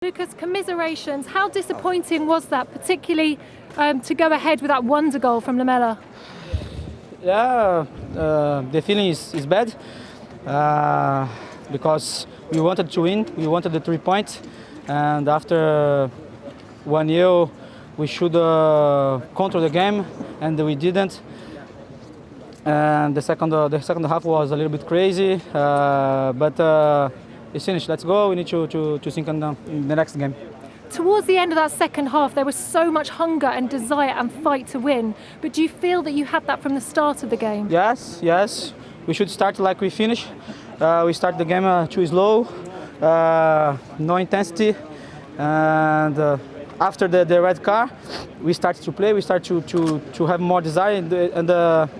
Lucas, commiserations. How disappointing was that, particularly to go ahead with that wonder goal from Lamela? Yeah, the feeling is bad because we wanted to win, we wanted the 3 points, and after 1-0 we should control the game, and we didn't. And the second half was a little bit crazy, but it's finished. Let's go. We need to sink in the next game. Towards the end of that second half, there was so much hunger and desire and fight to win. But do you feel that you had that from the start of the game? Yes. We should start like we finish. We start the game too slow, no intensity, and after the red card, we start to play. We start to have more desire, and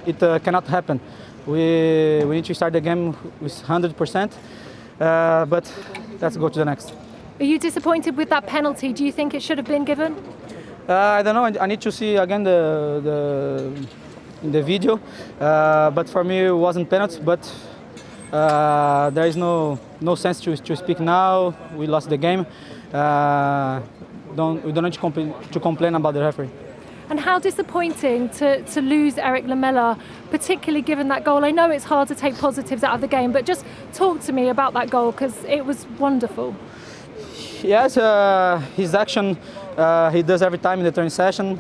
it cannot happen. We need to start the game with 100%, but let's go to the next. Are you disappointed with that penalty? Do you think it should have been given? I don't know. I need to see again in the video, but for me it wasn't penalty. But there is no sense to speak now. We lost the game. We don't need to complain about the referee. And how disappointing to lose Eric Lamela, particularly given that goal. I know it's hard to take positives out of the game, but just talk to me about that goal because it was wonderful. Yes, his action he does every time in the training session.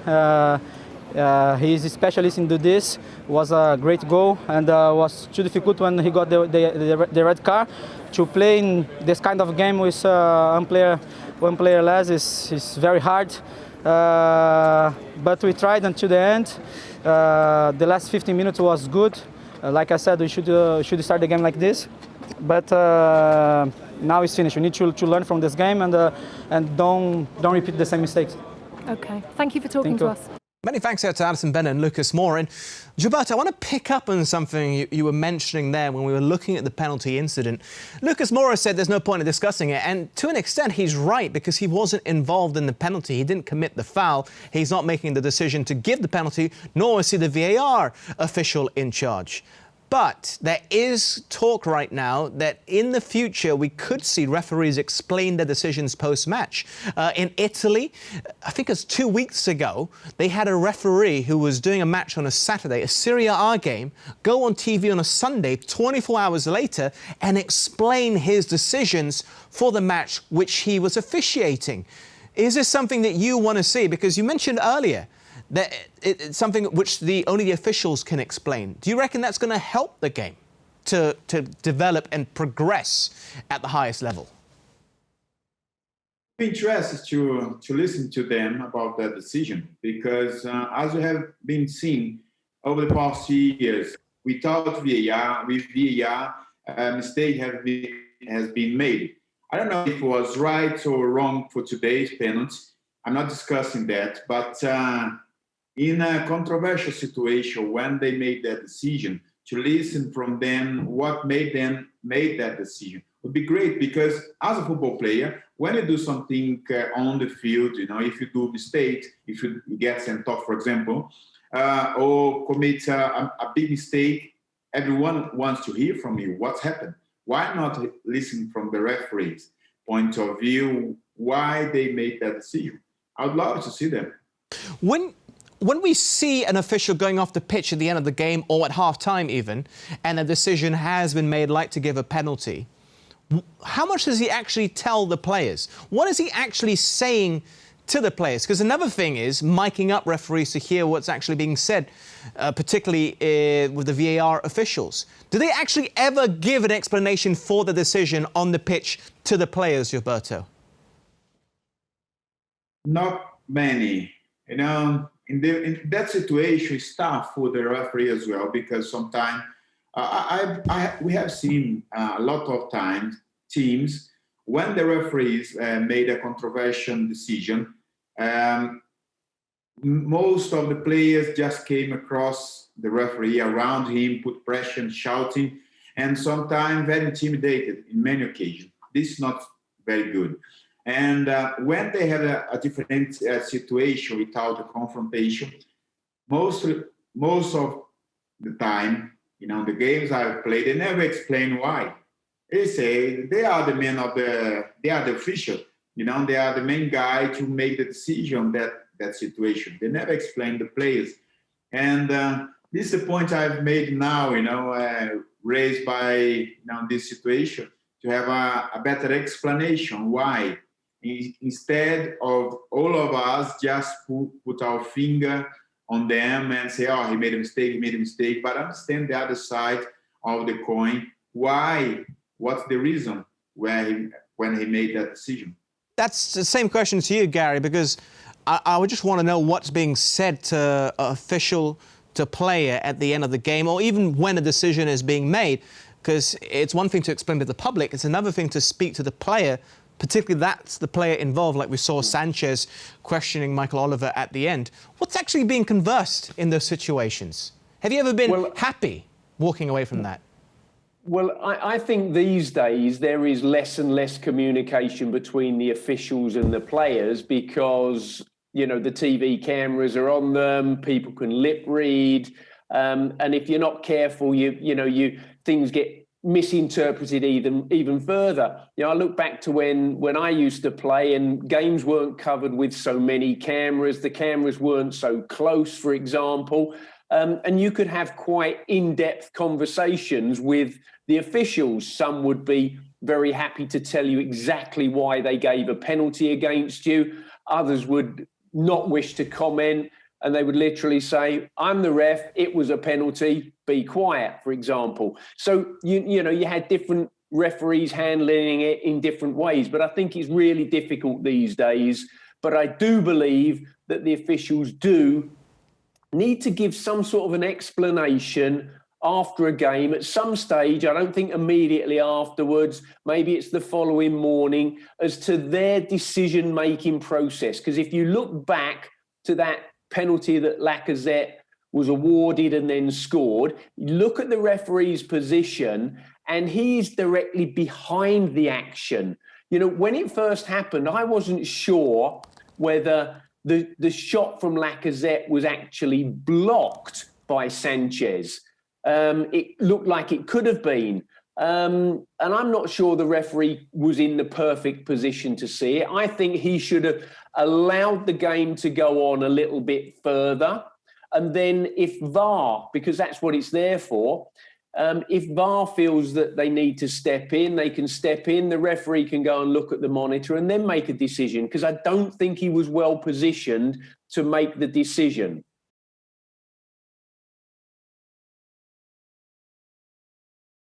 He's a specialist in do this. Was a great goal, and was too difficult when he got the red card. To play in this kind of game with one player less is very hard. But we tried until the end. The last 15 minutes was good. Like I said, we should start the game like this. But now it's finished. We need to learn from this game and don't repeat the same mistakes. Okay, thank you for talking to us. Many thanks here to Alison Bennett and Lucas Moura. And Gilberto, I want to pick up on something you were mentioning there when we were looking at the penalty incident. Lucas Moura said there's no point in discussing it, and to an extent he's right, because he wasn't involved in the penalty. He didn't commit the foul. He's not making the decision to give the penalty, nor is he the VAR official in charge. But there is talk right now that in the future we could see referees explain their decisions post-match. In Italy, I think it's 2 weeks ago, they had a referee who was doing a match on a Saturday, a Serie A game, go on TV on a Sunday, 24 hours later, and explain his decisions for the match which he was officiating. Is this something that you want to see? Because you mentioned earlier that it's something which only the officials can explain. Do you reckon that's going to help the game to develop and progress at the highest level? I'm interested to listen to them about that decision, because as we have been seeing over the past years, without VAR, with VAR, a mistake has been made. I don't know if it was right or wrong for today's penalty. I'm not discussing that, but in a controversial situation, when they made that decision, to listen from them what made them make that decision would be great. Because as a football player, when you do something on the field, if you do mistake, if you get sent off, for example, or commit a big mistake, everyone wants to hear from you what's happened. Why not listen from the referee's point of view why they made that decision? I would love to see them. When we see an official going off the pitch at the end of the game, or at half-time even, and a decision has been made, like to give a penalty, how much does he actually tell the players? What is he actually saying to the players? Because another thing is miking up referees to hear what's actually being said, particularly with the VAR officials. Do they actually ever give an explanation for the decision on the pitch to the players, Gilberto? Not many. In that situation, it's tough for the referee as well, because sometimes we have seen a lot of times teams when the referees made a controversial decision, most of the players just came across the referee, around him, put pressure and shouting, and sometimes very intimidated in many occasions. This is not very good. And when they have a different situation without a confrontation, most of the time, the games I've played, they never explain why. They say they are the men they are the official. You know, they are the main guy to make the decision that situation. They never explain the players. And this is the point I've made now, you know, raised by this situation, to have a better explanation why, instead of all of us just put our finger on them and say, oh, he made a mistake, but understand the other side of the coin. Why? What's the reason when he made that decision? That's the same question to you, Gary, because I would just want to know what's being said to an official, to player at the end of the game, or even when a decision is being made, because it's one thing to explain to the public, it's another thing to speak to the player, particularly that's the player involved, like we saw Sanchez questioning Michael Oliver at the end. What's actually being conversed in those situations? Have you ever been happy walking away from that? Well, I think these days there is less and less communication between the officials and the players because, you know, the TV cameras are on them, people can lip read, and if you're not careful, things get misinterpreted even further. You know, I look back to when I used to play and games weren't covered with so many cameras, the cameras weren't so close, for example. And you could have quite in-depth conversations with the officials. Some would be very happy to tell you exactly why they gave a penalty against you. Others would not wish to comment, and they would literally say, I'm the ref, it was a penalty, be quiet, for example. So, you had different referees handling it in different ways, but I think it's really difficult these days. But I do believe that the officials do need to give some sort of an explanation after a game at some stage. I don't think immediately afterwards, maybe it's the following morning, as to their decision-making process. Because if you look back to that penalty that Lacazette was awarded and then scored, you look at the referee's position and he's directly behind the action. You know, when it first happened, I wasn't sure whether the shot from Lacazette was actually blocked by Sanchez. It looked like it could have been. And I'm not sure the referee was in the perfect position to see it. I think he should have allowed the game to go on a little bit further. And then if VAR, because that's what it's there for, if VAR feels that they need to step in, they can step in. The referee can go and look at the monitor and then make a decision, because I don't think he was well positioned to make the decision.